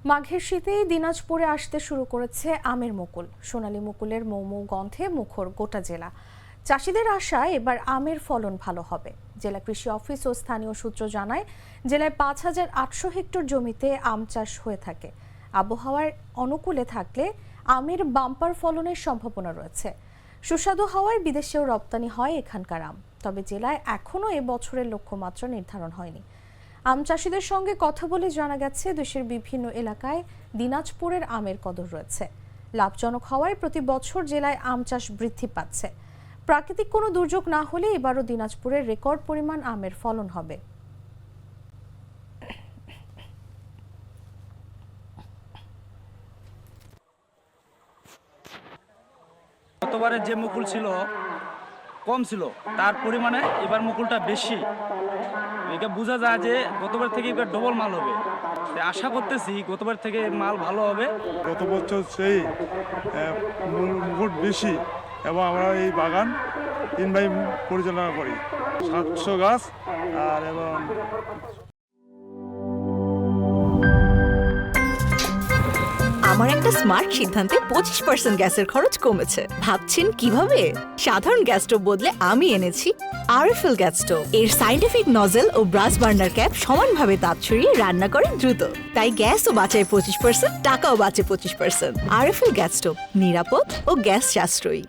মাঘের শীতেই দিনাজপুরে আসতে শুরু করেছে আমের মুকুল। সোনালী মুকুলের মৌমৌ গন্ধে মুখর গোটা জেলা। চাষিদের আশায় এবার আমের ফলন ভালো হবে। জেলা কৃষি অফিস ও স্থানীয় সূত্র জানায়, জেলায় 5,800 হেক্টর জমিতে আম চাষ হয়ে থাকে। আবহাওয়ার অনুকূলে থাকলে আমের বাম্পার ফলনের সম্ভাবনা রয়েছে। সুস্বাদু হওয়ায় বিদেশেও রপ্তানি হয় এখানকার আম। তবে জেলায় এখনও এ বছরের লক্ষ্যমাত্রা নির্ধারণ হয়নি। আম চাষিদের সঙ্গে কথা বলে জানা গেছে, দেশের বিভিন্ন এলাকায় দিনাজপুরের আমের কদর রয়েছে। লাভজনক হওয়ায় প্রতি বছর জেলায় আম চাষ বৃদ্ধি পাচ্ছে। প্রাকৃতিক কোনো দুর্যোগ না হলে এবারও দিনাজপুরের রেকর্ড পরিমাণ আমের ফলন হবে। গতবারের যে মুকুল ছিল কম ছিল, তার পরিমাণে এবার মুকুলটা বেশি। এটা বোঝা যায় যে গতবার থেকে এবার ডবল মাল হবে। আশা করতেছি গতবার থেকে মাল ভালো হবে। গত বছর সেই মুকুট বেশি এবং আমরা এই বাগান 3 ভাই পরিচালনা করি। 700 গাছ আর এবং আমার একটা স্মার্ট সিদ্ধান্তে 25% গ্যাসের খরচ কমেছে। ভাবছেন কিভাবে? সাধারণ গ্যাস স্টোভ বদলে আমি এনেছি আরএফএল গ্যাস স্টোভ। এর সাইন্টিফিক নজল ও ব্রাস বার্নার ক্যাপ সমানভাবে তাপ ছড়িয়ে রান্না করে দ্রুত। তাই গ্যাসও বাঁচায় 25%, টাকাও বাঁচে 25%। আরএফএল গ্যাস স্টোভ নিরাপদ ও গ্যাস সাশ্রয়ী।